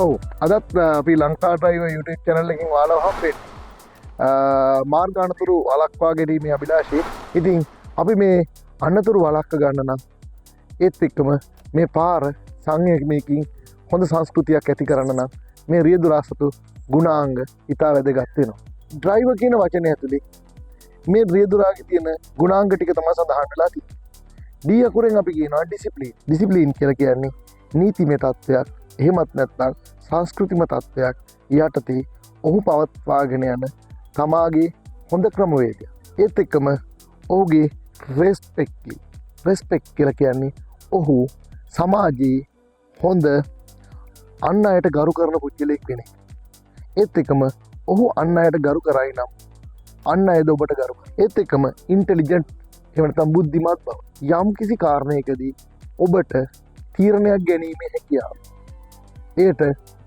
ඔව් අදත් අපි ලංකා ඩ්‍රයිවර් YouTube channel එකකින් ඔයාලව හම්බෙන්නේ. මාර්ග අනතුරු වළක්වා ගැනීමේ අභිලාෂයෙන්. ඉතින් අපි මේ අනතුරු වළක්ව ගන්න නම් ඒත් එක්කම මේ පාර සංයමයකින් හොඳ සංස්කෘතියක් ඇති කරන්න නම් මේ රියදුරා සතු ගුණාංග ඉතා වැදගත් වෙනවා. ඩ්‍රයිවර් කියන වචනේ ඇතුලේ මේ රියදුරාගේ තියෙන ගුණාංග ටික තමයි සඳහන් වෙලා තියෙන්නේ. ඩී අකුරෙන් අපි කියනවා ඩිසිප්ලින්. ඩිසිප්ලින් කියලා කියන්නේ නීතිමය තත්ත්වයක්. එහෙමත් නැත්නම් සංස්කෘතිම තත්ත්වයක් යටතේ ඔහු පවත්වාගෙන යන තමාගේ හොඳ ක්‍රමවේදය. ඒත් එක්කම ඔහුගේ රෙස්පෙක්ට් කියලා කියන්නේ ඔහු සමාජයේ හොඳ අන් අයට ගරු කරන පුද්ගලයෙක් වෙන එක. ඒත් එක්කම ඔහු අන් අයට ගරු කරයි නම් අන් අයද ඔබට ගරු කරයි. ඒත් එක්කම ඉන්ටෙලිජන්ට් එහෙම නැත්නම් බුද්ධිමත් බව. යම් කිසි කාරණයකදී ඔබට තීරණයක් ගැනීමේ හැකියාව. ඒට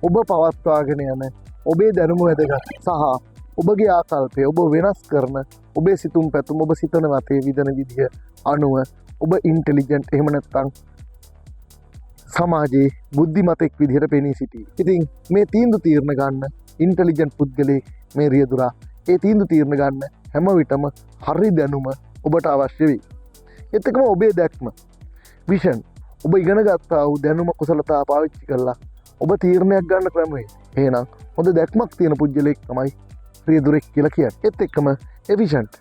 ඔබ පවත්වාගෙන යන ඔබේ දැනුම වැදගත් සහ ඔබගේ ආකල්පය ඔබ වෙනස් කරන ඔබේ සිතුම් පැතුම් ඔබ සිතන මතේ විදන විදිය අනුව ඔබ ඉන්ටෙලිජන්ට් එහෙම නැත්නම් සමාජයේ බුද්ධිමතෙක් විදිහට පෙනී සිටී. ඉතින් මේ තීන්දුව తీරන ගන්න ඉන්ටෙලිජන්ට් පුද්ගලයෙක් මේ රියදුරා. ඒ තීන්දුව తీරන ගන්න හැම විටම හරි දැනුම ඔබට අවශ්‍ය වෙයි. ඒත් එක්කම ඔබේ දැක්ම විෂන් ඔබ ඉගෙන ගත්තා වූ දැනුම කුසලතා පාවිච්චි කරලා ඔබ තීරණයක් ගන්න ක්‍රමවේද. එහෙනම් හොඳ දැක්මක් තියෙන පුද්ගලයෙක් තමයි රියදුරෙක් කියලා කියන්නේ. ඒත් එක්කම එෆිෂන්ට්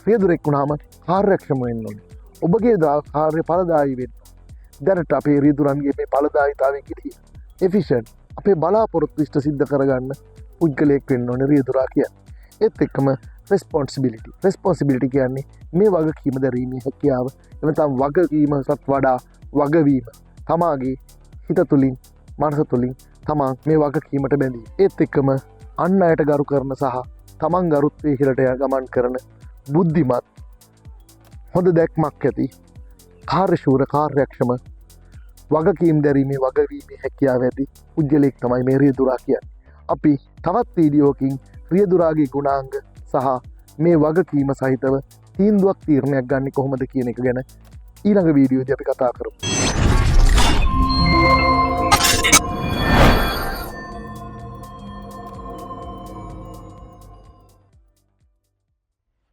රියදුරෙක් වුණාම කාර්යක්ෂම වෙන්න ඕනේ. ඔබගේ කාර්ය ඵලදායී වෙන්න. දැනට අපේ රියදුරන්ගේ මේ ඵලදායීතාවය කිරිය එෆිෂන්ට් අපේ බලාපොරොත්තු ඉෂ්ට සිද්ධ කරගන්න පුද්ගලයෙක් වෙන්න ඕනේ රියදුරා කියන්නේ. ඒත් එක්කම රෙස්පොන්සිබිලිටි කියන්නේ මේ වගකීම දැරීමේ හැකියාව. එතන වගකීමටත් වඩා වගවීම. තමාගේ හිත තුළින් මනස තුළින් තමන් මේ වගකීමට බැඳී. ඒත් එක්කම අන් අයට ගරු කරන සහ තමන් ගරුත්වයේ ඉහළට ගමන් කරන බුද්ධිමත් හොඳ දැක්මක් ඇති කාර්යශූර කාර්යක්ෂම වගකීම් දැරීමේ වගවීමේ හැකියාව ඇති පුද්ගලයෙක් තමයි මේ රියදුරා කියන්නේ. අපි තවත් වීඩියෝකින් රියදුරාගේ ගුණාංග සහ මේ වගකීම සහිතව තීන්දුවක් තීරණයක් ගන්න කොහොමද කියන එක ගැන ඊළඟ වීඩියෝදී අපි කතා කරමු.